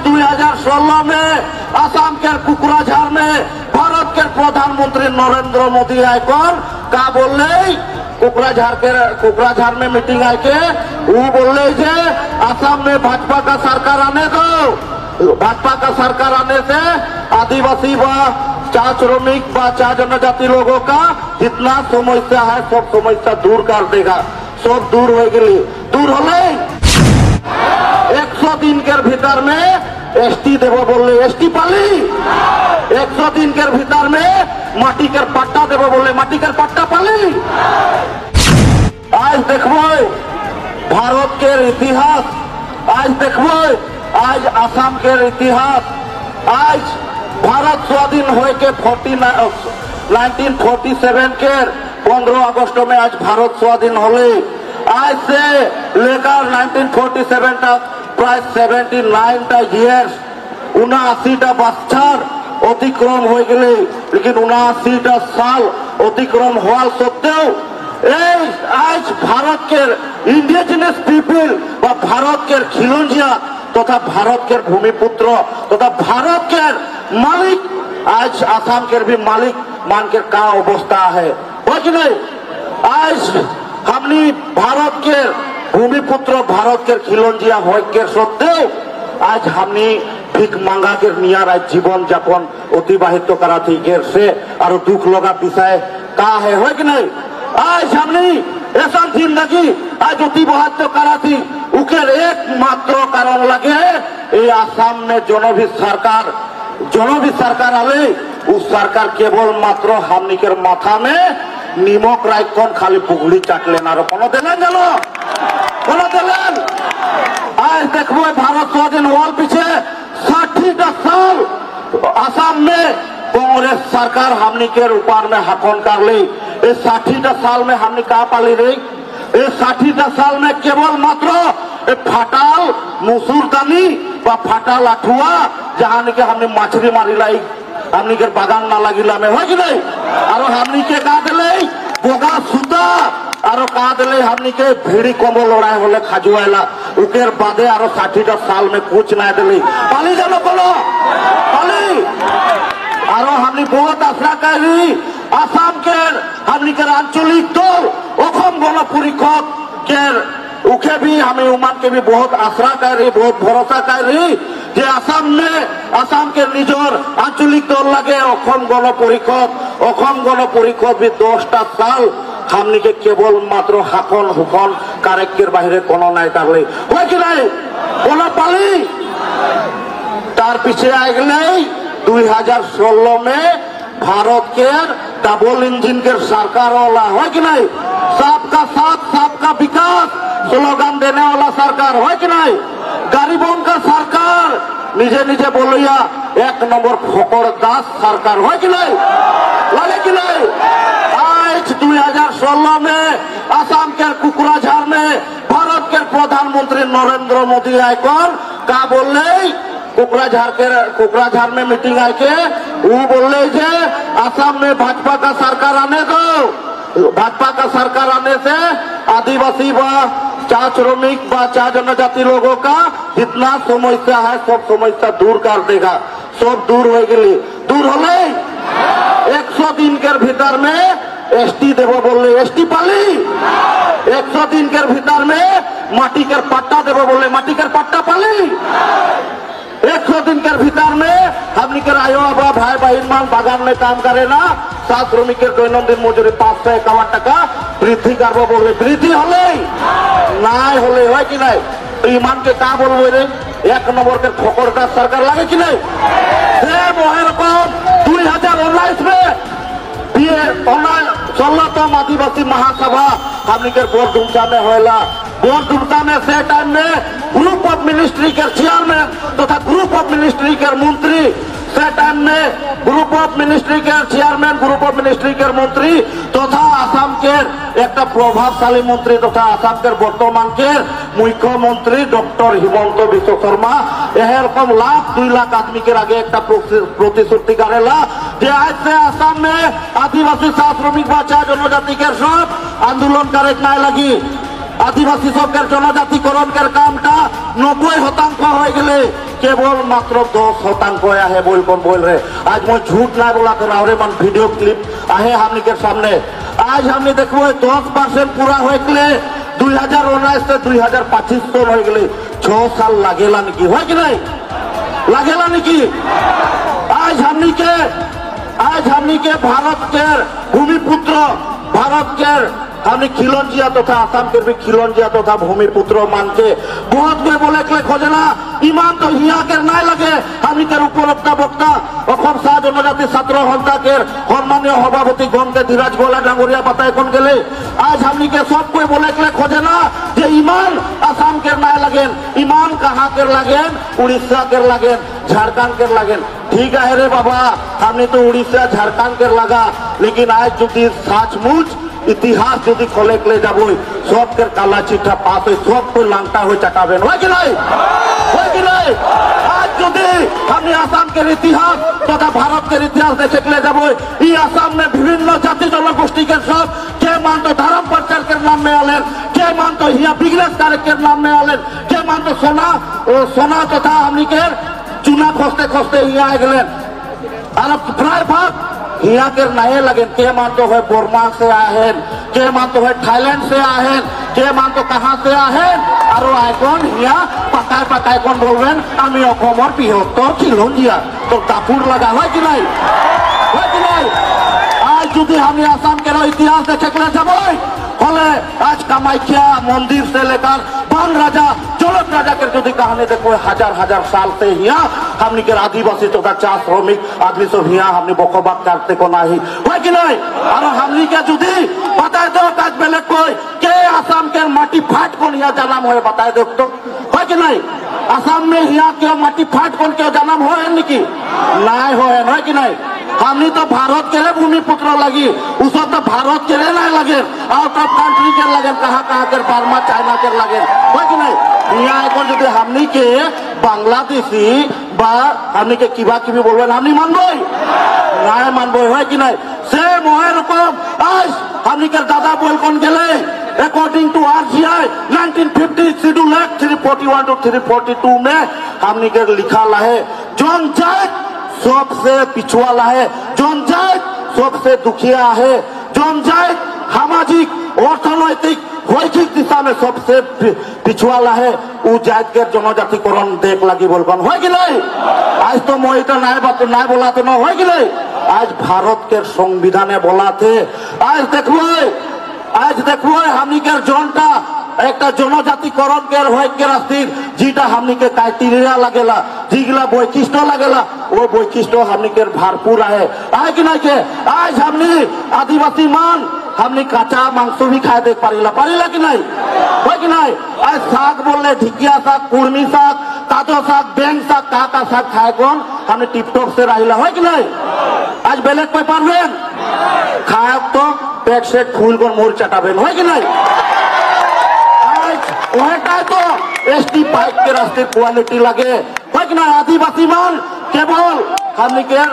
2016 में असम के कुकराझार में भारत के प्रधानमंत्री नरेंद्र मोदी आकर का बोले कुकराझार में मीटिंग आके वो बोले जे असम में भाजपा का सरकार आने दो। भाजपा का सरकार आने से आदिवासी व चा श्रमिक व चा जनजाति लोगों का जितना समस्या है सब समस्या दूर कर देगा। सब दूर हो गई, दूर हो गई। 100 दिन के भीतर में एसटी देव बोले एसटी पाली। 100 दिन के भीतर में माटी के पट्टा देव बोले माटी के पट्टा पाली। आज देखो भारत के इतिहास, आज देखो आज असम के इतिहास। आज भारत स्वाधीन हो के 1947 के 15 अगस्त में आज भारत स्वाधीन होले। आज से लेकर 1947 तक प्राय 79 ईयर्स 79 बच्चर अतिक्रम हो गए, लेकिन 79 साल अतिक्रम हुआ सत्त्वेও आज भारत के इंडिजिनस पीपल व भारत के खिलंजिया तथा भारत के भूमिपुत्र तथा भारत के मालिक आज असम के भी मालिक मान के का अवस्था है कि नहीं। आज हमनी भारत के भूमिपुत्र भारत के खिलंजिया हो के सत्त्वेও आज हमनी भीख मांगा के नियर आज जीवन यापन अतिबाहित करा थी गेर से और दुख लगा विषय का है कि नहीं। आज हमने ऐसा जिंदगी आज अतिबाहित करा थी उकेर एकमात्र कारण लगे ये आसाम में जो भी सरकार आले उस सरकार केवल मात्र हमनी के माथा में निमक राखन खाली पुगली चाट लेना कोनो दिलें जानो कोनो दिलें। आज देखो भारत स्वाधीन हुआ पीछे 60 साल असम में कांग्रेस सरकार हमनी के ऊपर में हाथन कर ली। इस 60 साल में हमने कहा पाली रही, इस 60 साल में केवल मात्र फाटाल मुसुरदानी व फाटाल अठुआ जहां के हमने मछली मारी लाई हमनी के बागान ना लगिला में हो कि नहीं। और हमनी के का दिले बोगा सूता और का दिले हमनी के भीड़ी कम्बल लड़ाई होले खाजुआला उकेर बादे और 60 साल में कुछ ना दिली पाली जानो बोलो पाली। और हमनी बहुत आशा करी आसाम के हमनी के आंचलिक दल अखम गण परिषद के उखे भी हमें उमान के भी बहुत आशा कर रही बहुत भरोसा कर रही जे आसाम के निजर आंचलिक दल लगे अखम गण परिषद भी 10टा साल हमनी के केवल मात्र हाकन हुकन कारेक्टर बाहरे कोनो नहीं करले हो कि नहीं कोनो पाली। तार पीछे आ गए 2016 में भारत के डबल इंजन के सरकार वाला है कि नहीं। सबका साथ सबका विकास स्लोगन देने वाला सरकार है कि नहीं। गरीबों का सरकार निजे निजे बोलिया 1 नंबर फोकड़ दास सरकार है कि नहीं लगे कि नहीं। आज 2016 में असम के कुकराझार में भारत के प्रधानमंत्री नरेंद्र मोदी आकर का बोले कुकराझार में मीटिंग आके वो बोले जे असम में भाजपा का सरकार आने दो। भाजपा का सरकार आने से आदिवासी व चा श्रमिक व चा जनजाति लोगों का जितना समस्या है सब समस्या दूर कर देगा। सब दूर हो गई, दूर हो गई। 100 दिन के भीतर में एसटी देव बोले एसटी पाली। 100 दिन के भीतर में माटी के पट्टा देव बोले माटी के पट्टा पाली। 100 दिन के भीतर में हमनी के आयो बा भाई बहन मान बागान में काम करे ना 7 श्रमिक के दैनंदिन मजूरी 551 टाका वृद्धि करबो बोले वृद्धि होले नहीं होले है कि नहीं। ईमान के का बोलबो रे 1 नंबर के ठोकर का सरकार लगे कि नहीं। सेम वही रकम 2019 में ये 16तम आदिवासी महासभा हमनी के बोरदुमसा में होला। बोरदुमसा में से टाइम में ग्रुप ऑफ मिनिस्ट्री के चेयरमैन तथा ग्रुप ऑफ मिनिस्ट्री के मंत्री से टाइम में ग्रुप ऑफ मिनिस्ट्री के चेयरमैन ग्रुप ऑफ मिनिस्ट्री के मंत्री तथा आसाम के एक प्रभावशाली मंत्री तथा आसाम के बर्तमान के मुख्यमंत्री डॉक्टर हिमंत बिश्व शर्मा एरकम 1,00,000 2 लाख आदमी के आगे एक प्रतिश्रुति करेला जे आज से आसाम में आदिवासी श्रमिक बच्चा जनजाति के सब आंदोलन करे नहीं लगी। আদিবাসী সবকের জনজাতিকরণের কামটা 90% হয়ে গেলে কেবল মাত্র 10% আহে বলকন বল রে। আজ মই ঝুট না बोला तो रावरे मन वीडियो क्लिप आहे हमनी के सामने। आज हमने देखो 10% पूरा हो गए 2019 से 2025 तो हो गए 6 साल लागेला निकी हो कि नहीं लागेला निकी। आज हमनी के भारत के भूमिपुत्र भारत के हमने खिलौजिया तथा आसाम के भी खिलौजिया तथा भूमिपुत्र मान के बहुत कोई बोले खोजे ना ईमान तो हिया के ना लगे हमनी के उपलब्ध बक्ता অসম সাহ জনজাতি ছাত্র সন্থাকের সম্মানীয় সভাপতি গমকে ধীরাজ গোলা ডাঙ্গরিয়া बताए कौन गले। आज हमनी के सब कोई बोले खोजे ना जे ईमान आसाम के ना लगेन ईमान कहाँ के लगेन उड़ीसा के लगेन झारखंड के लगेन। ठीक है रे बाबा हमने तो उड़ीसा झारखंड के लगा लेकिन आज जो सचमुच इतिहास যদি खोले के ले जाबो सब के काला चिट्ठा पास सब कोई लांगटा हो चटाबेन हो कि नहीं कि नहीं। आज যদি हमने आसाम के इतिहास तथा भारत के इतिहास देखे के ले जाबो ये आसाम में विभिन्न जाति जनगोष्ठी के सब के मान तो धर्म प्रचार के नाम में आलेन के मान तो यहाँ बिजनेस कार्य के नाम में आलेन के मान तो सोना तथा हमनी के चुना खोजते खोजते यहाँ आ गए और प्राय भाग यहाँ के नए लगे के मान तो है बोरमा से आए के मान तो है थाईलैंड से आए के मान तो कहाँ से आए और आइकन यहाँ पकाए कौन बोलবেন আমি অসমৰ বৃহত্তৰ খিলঞ্জিয়া तो दापुर लगा है कि नहीं आज যদি আমি आसाम के इतिहास देखे के जाबो फले आज कामाख्या मंदिर से लेकर बान राजा चौलक राजा के जो कहानी देखो हजार साल से यहाँ हमनी के आदिवासी तथा चार श्रमिक आदमी सब यहाँ हमने बकबाद करते को नहीं है कि नहीं। और हमनी के जो बताए दो आज बेले कोई के आसाम के माटी फाट कौन यहाँ जन्म हो बताए दो तो है कि नहीं। आसाम में यहाँ क्यों माटी फाट कौन क्यों जन्म हो कि नहीं हो है कि नहीं। हमनी तो भारत के भूमिपुत्र लगी उस तो भारत के नहीं लगे आउट ऑफ कंट्री के लगे कहाँ के बर्मा चाइना के लगे है कि नहीं। यहाँ जो हमनी के बांग्लादेशी बा हमनी के किबा किबी बोलबेन हमनी मानबो नहीं मानबो है कि नहीं। सेम है रकम आज हमनी के दादा बोल कौन गले according to RGI 1950 schedule act 341 to 342 में हमनी के लिखा है जनजात सबसे पिछुआ है जनजात सबसे दुखिया है जनजात सामाजिक अर्थनैतिक शैक्षिक दिशा में सबसे पिछुआ है वो जात के जनजातिकरण देख लगी बोलबन है कि नहीं। आज तो मोहिता नहीं बोला तो न है कि नहीं। आज भारत के संविधाने बोला थे आज देखो हमनी के जनता एक जनजातिकरण के रास्तिर जीटा हमनी के क्राइटेरिया लगेला जिगला वैशिष्ट्य लगेला वो वैशिष्ट्य हमनी के भरपूर है कि नहीं के। आज हमनी आदिवासी मान हमनी काचा मांस भी खाए देख पारिला कि नहीं है कि नहीं। आज साग बोले ढिकिया साग कुर्मी साग कातो साग बेंग साग का साग खाए कौन हमने टिपटॉप से रहिला है कि नहीं। आज बेलेग कोई पारबेन खाए तो पेट से फूल को मोर चटाबेन है कि नहीं। तो ST पाइप के रास्ते क्वालिटी लगे है कि नहीं। आदिवासी मान केवल हमनी के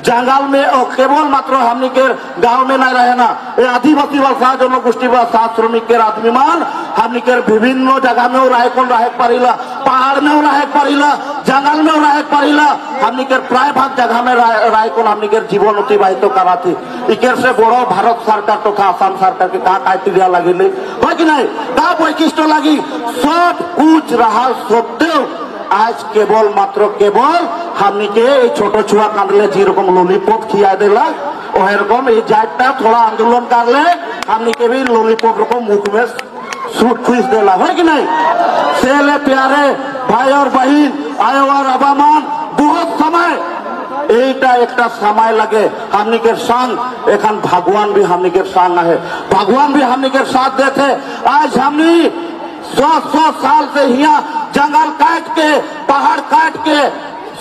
जंगल में और केवल मात्र हमनी के गांव में नहीं रहे ना ये आदिवासी वाला जनगोष्ठी सात श्रमिक के आदमी मान हमनी के विभिन्न जगह में रहे कौन रहे पारिला पहाड़ में रहे पारिला जंगल में रहे पारिला हमनी के प्राय भाग जगह में रहे कौन हमनी के जीवन अतिबाहित करा थी इकर से बड़ो भारत सरकार तथा आसाम सरकार के कहा क्राइटेरिया लगे है कि नहीं का वैशिष्ट्य लगी सब कुछ रहा सत्त्वेও आज केवल मात्र केवल हमनी के छोटो छुआ कांदले जी रकम लॉलीपॉप खिया देला ओहे रकम ये जाटटा थोड़ा आंदोलन कर ले हमनी के भी लॉलीपॉप रकम मुख में सूट खुश देला है कि नहीं। सेले प्यारे भाई और बहन आयो और अबामान बहुत समय এইটা একটা समय लगे हमनी के संग एखन भगवान भी हमनी के संग है भगवान भी हमनी के साथ देते। आज हमनी 100 साल से यहाँ जंगल काट के पहाड़ काट के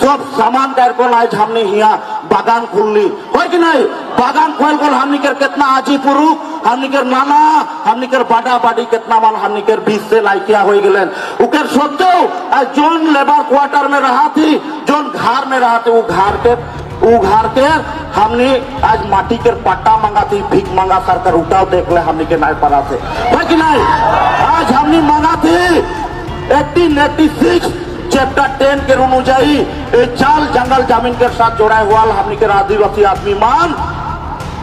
सब सामान कर आज हमने यहाँ बागान खुलली है कि नहीं। बागान खोल कर हमनी के कितना आजी पुरुष हमनी के नाना हमनी के बाडा बाडी कितना मान हमनी के 20 से लाइकिया हो गए उकर सत्त्वेও जोन लेबर क्वार्टर में रहा थी जोन घर में रहा थे वो घर के उघार के हमने आज माटी के पट्टा मांगा थी, भीख मांगा सरकार उठाओ देख ले हमने के नहीं पड़ा थे, है कि नहीं? आज हमने मांगा थी 1886 चैप्टर 10 के अनुजाई चाल जंगल जमीन के साथ जोड़ा हुआ हमने के आदिवासी आदमी मान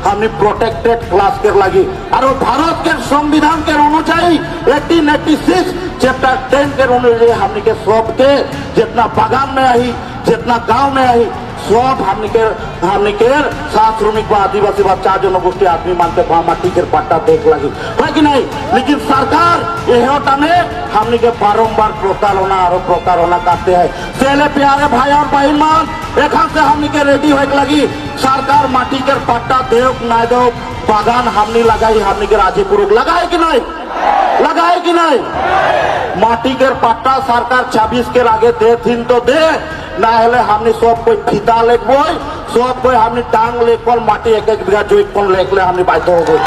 हमने प्रोटेक्टेड क्लास के लगी और भारत के संविधान के अनुजाई 1886 चैप्टर 10 के अनुजाई हमने के सब के जितना बागान में आई जितना गांव में आई सब हमने के सात श्रमिक व आदिवासी व 4 जनगोष्ठी आदमी मानते माटी के पट्टा देख लगी, है कि नहीं? लेकिन सरकार यह हमने के बारम्बार प्रताड़ना और प्रताड़ना करते हैं। पहले प्यारे भाई और बहन मान एखा से हमने के रेडी हो लगी सरकार माटी के पट्टा देव ना दो बागान हमने लगाई, हमने के राजीपुर लगाए कि नहीं? लगाए कि नहीं? माटी के पट्टा सरकार 26 के आगे दे थीन तो दे ना हेले हमने सब कोई फीता लेको सब कोई हमने टांग लेकर माटी एक बीघा जोक लेकले हमने बाध्य हो गई।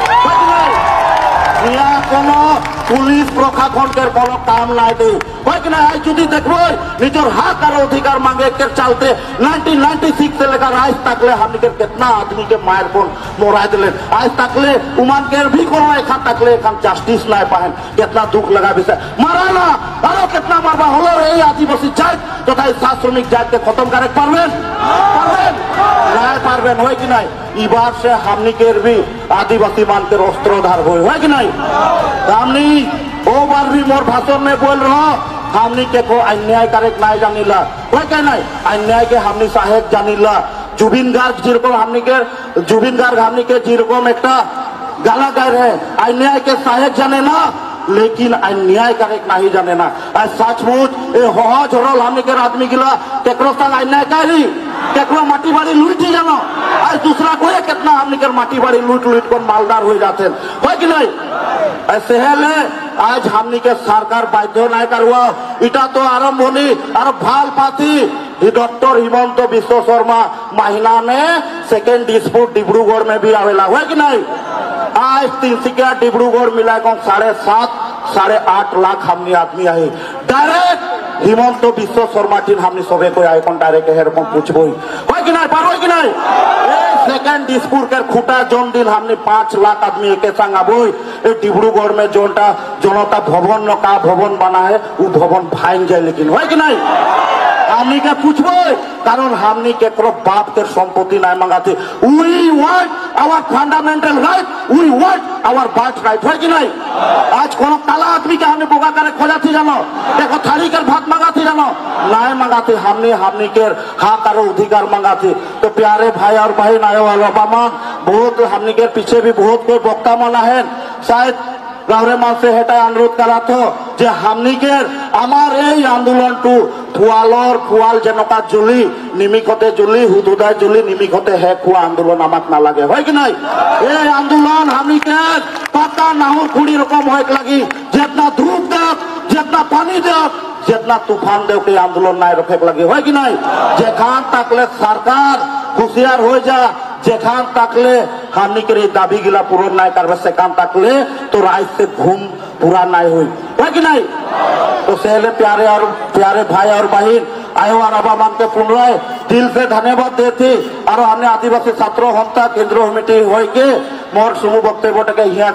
पुलिस प्रशासन के कोनो काम नहीं दे, है कि नहीं? आज यदि देखो निजर हक और अधिकार मांगे के चलते 1996 से लेकर आज तक ले हमने के कितना आदमी के मार को मोरा दिले, आज तक ले उमान के भी कोनो एखा तक ले एखन जस्टिस नहीं पाए, कितना दुख लगा विषय माराना और कितना मारबा होलो रे आदिवासी जात तथा सात श्रमिक जात के खत्म करे पारबेन नहीं पारबेन, है कि नहीं? ई बार से हमने के भी आदिवासी मान के अस्त्रोधार हो, है कि नहीं? हमने ओ बार भी मोर भाषण में बोल रहा हमने के को अन्याय करे नहीं जानिला, है कि नहीं? अन्याय के हमने सहायक जानिला जुबिन गार्ग जिरकम हमने के जुबिन गार्ग हमने के जिरकम एक गाना गाय रहे अन्याय के सहायक जाने ना लेकिन अन्याय करे नहीं जाने ना। आज सचमुच ए हो झोरल हमने के आदमी गिला केकरो संग अन्याय करी केकरो माटी बाड़ी लूटी जानो आज दूसरा कोई कितना हमने के माटी बाड़ी लूट लूट कर मालदार हो जाते हैं, है कि नहीं? ऐसे है आज हमने के सरकार बाध्य नहीं करवा इटा तो आरंभ होनी और भाल पाती डॉक्टर हिमंत विश्व शर्मा महीना में सेकेंड डिस्प्यूट डिब्रूगढ़ में भी आवेला, है कि नहीं? आज 3 डिब्रूगढ़ मिला 7.5-8 लाख हमने आदमी आई डायरेक्ट हिमंत विश्व शर्मा टीन हमने सबे को आइकन डायरेक्ट हेरकम पूछबो, है कि नहीं? पारो कि नहीं? सेकेंड डिस्प्यूट के खुटा जोन दिन हमने 5 लाख आदमी के संग आबो डिब्रूगढ़ में जोनटा जनता भवन न का भवन बना है वो भवन भांग जाए, लेकिन है कि नहीं? हमने के पूछबो कारण हमने के बाप के संपत्ति नहीं मंगाते। We want our fundamental right, we want our birth right, है कि नहीं? आज कोनो काला आदमी के हमने बोगा करे खोजा थी जानो देखो थाली के भात मंगा थी जानो नहीं मंगाते, हमने के हक और अधिकार मंगा थी। तो प्यारे भाई और बहन आयो वाला बहुत हमने के पीछे भी बहुत कोई वक्ता मना है शायद गौरे मान से हेटा अनुरोध करा तो जे हमनी के आमार এই आंदोलन टू फुआलर फुआल जनका जुली निमिखते जुली हुदुदाय जुली निमिखते है खुआ आंदोलन आमाक ना लगे, है कि नहीं? ये आंदोलन हमनी के पता ना हो खुड़ी रकम होए लगी जितना धूप दे जितना पानी दे जितना तूफान दे के आंदोलन नहीं रखे लगे, है कि नहीं? जेखान तक ले सरकार होशियार हो जा जेखान तकले हमनी के दाबी गिला पूर्ण नहीं करबे सेखान तकले तो राज से घूम पूरा नहीं हुई, है कि नहीं? तो सहले प्यारे भाई और बहन आयो और अब मानते पुनराय दिल से धन्यवाद देती और हमने आदिवासी छात्र हत्या केंद्र कमिटी हो के मोर सुमु वक्तव्य यहाँ